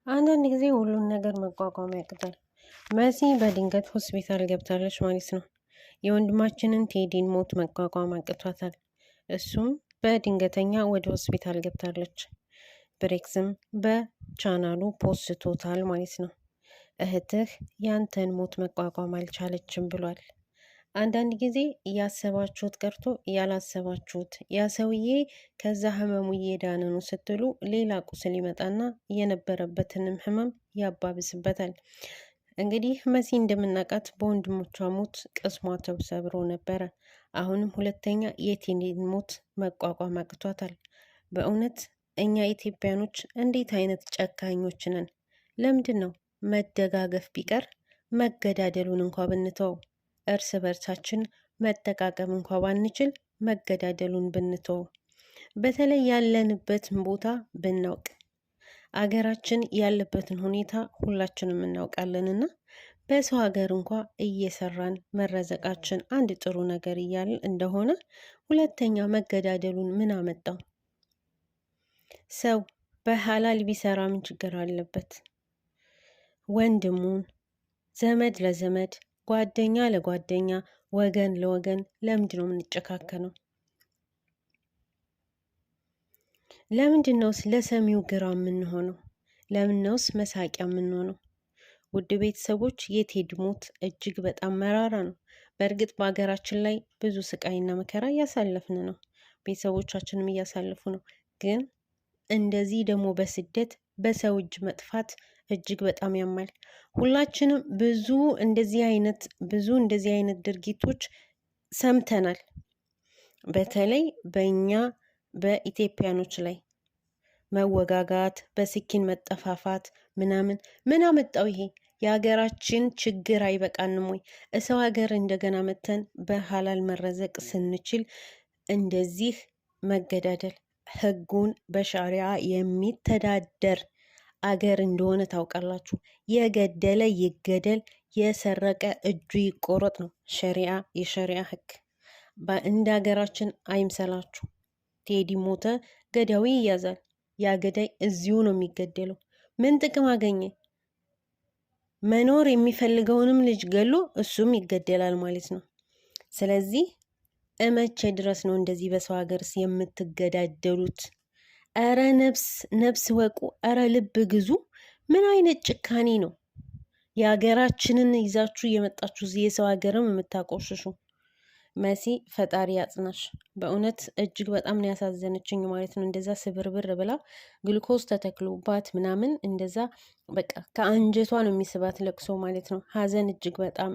አንዳንድ ጊዜ ሁሉን ነገር መቋቋም ያቅታል። መሲ በድንገት ሆስፒታል ገብታለች ማለት ነው። የወንድማችንን ቴዲን ሞት መቋቋም አቅቷታል። እሱም በድንገተኛ ወደ ሆስፒታል ገብታለች። ብሬክስም በቻናሉ ፖስቶታል ማለት ነው። እህትህ ያንተን ሞት መቋቋም አልቻለችም ብሏል። አንዳንድ ጊዜ ያሰባችሁት ቀርቶ ያላሰባችሁት ያ ሰውዬ ከዛ ህመሙ እየዳነ ነው ስትሉ ሌላ ቁስል ይመጣና የነበረበትንም ህመም ያባብስበታል። እንግዲህ መሲ እንደምናውቃት በወንድሞቿ ሞት ቅስሟ ተሰብሮ ነበረ። አሁንም ሁለተኛ የቴዲን ሞት መቋቋም አቅቷታል። በእውነት እኛ ኢትዮጵያኖች እንዴት አይነት ጨካኞች ነን? ለምንድን ነው መደጋገፍ ቢቀር መገዳደሉን እንኳ ብንተው እርስ በርሳችን መጠቃቀም እንኳ ባንችል መገዳደሉን ብንተው፣ በተለይ ያለንበትን ቦታ ብናውቅ፣ አገራችን ያለበትን ሁኔታ ሁላችንም እናውቃለንና በሰው ሀገር እንኳ እየሰራን መረዘቃችን አንድ ጥሩ ነገር እያለ እንደሆነ፣ ሁለተኛ መገዳደሉን ምን አመጣው? ሰው በሐላል ቢሰራ ምን ችግር አለበት? ወንድሙን ዘመድ ለዘመድ ጓደኛ ለጓደኛ ወገን ለወገን ለምንድን ነው የምንጨካከነው? ለምንድን ነውስ ለሰሚው ግራ የምንሆነው? ለምን ነውስ መሳቂያ የምንሆነው? ውድ ቤተሰቦች የቴዲ ሞት እጅግ በጣም መራራ ነው። በእርግጥ በሀገራችን ላይ ብዙ ስቃይና መከራ እያሳለፍን ነው። ቤተሰቦቻችንም እያሳለፉ ነው። ግን እንደዚህ ደግሞ በስደት በሰው እጅ መጥፋት እጅግ በጣም ያማል። ሁላችንም ብዙ እንደዚህ አይነት ድርጊቶች ሰምተናል። በተለይ በእኛ በኢትዮጵያኖች ላይ መወጋጋት፣ በስኪን መጠፋፋት ምናምን ምን አመጣው ይሄ? የሀገራችን ችግር አይበቃንም ወይ? እሰው ሀገር እንደገና መተን በሐላል መረዘቅ ስንችል እንደዚህ መገዳደል፣ ህጉን በሻሪያ የሚተዳደር አገር እንደሆነ ታውቃላችሁ። የገደለ ይገደል፣ የሰረቀ እጁ ይቆረጥ ነው ሸሪያ፣ የሸሪያ ህግ። እንደ ሀገራችን አይምሰላችሁ። ቴዲ ሞተ፣ ገዳዊ ይያዛል። ያ ገዳይ እዚሁ ነው የሚገደለው። ምን ጥቅም አገኘ? መኖር የሚፈልገውንም ልጅ ገሎ እሱም ይገደላል ማለት ነው። ስለዚህ እመቼ ድረስ ነው እንደዚህ በሰው ሀገርስ የምትገዳደሉት? እረ ነፍስ ወቁ፣ እረ ልብ ግዙ። ምን አይነት ጭካኔ ነው? የሀገራችንን ይዛችሁ እየመጣችሁ የሰው ሀገርም የምታቆሽሹ። መሲ ፈጣሪ ያጽናሽ። በእውነት እጅግ በጣም ነው ያሳዘነችኝ ማለት ነው። እንደዛ ስብርብር ብላ ግሉኮዝ ተተክሎባት ምናምን እንደዛ በቃ ከአንጀቷ ነው የሚስባት ለቅሶ ማለት ነው። ሀዘን እጅግ በጣም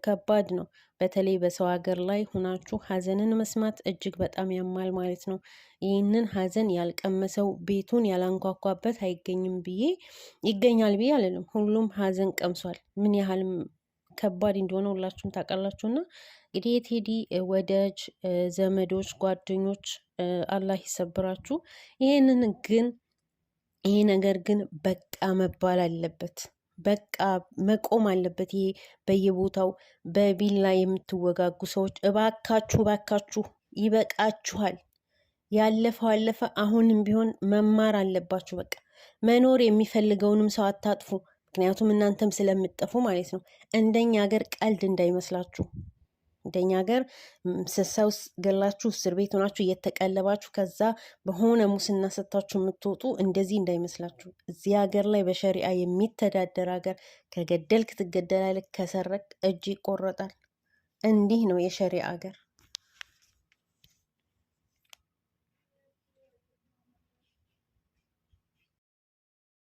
ከባድ ነው። በተለይ በሰው ሀገር ላይ ሁናችሁ ሀዘንን መስማት እጅግ በጣም ያማል ማለት ነው። ይህንን ሀዘን ያልቀመሰው ቤቱን ያላንኳኳበት ይገኛል ብዬ አልልም። ሁሉም ሀዘን ቀምሷል። ምን ያህል ከባድ እንደሆነ ሁላችሁም ታውቃላችሁና እንግዲህ የቴዲ ወዳጅ ዘመዶች፣ ጓደኞች አላህ ይሰብራችሁ። ይሄ ነገር ግን በቃ መባል አለበት። በቃ መቆም አለበት። ይሄ በየቦታው በቢላ የምትወጋጉ ሰዎች እባካችሁ ይበቃችኋል። ያለፈው አለፈ። አሁንም ቢሆን መማር አለባችሁ። በቃ መኖር የሚፈልገውንም ሰው አታጥፉ። ምክንያቱም እናንተም ስለምትጠፉ ማለት ነው። እንደኛ ሀገር ቀልድ እንዳይመስላችሁ። እንደኛ ሀገር ሰው ገላችሁ እስር ቤት ሆናችሁ እየተቀለባችሁ ከዛ በሆነ ሙስና ሰጥታችሁ የምትወጡ እንደዚህ እንዳይመስላችሁ። እዚህ ሀገር ላይ በሸሪዓ የሚተዳደር ሀገር፣ ከገደልክ ትገደላለህ፣ ከሰረቅ እጅ ይቆረጣል። እንዲህ ነው የሸሪዓ ሀገር።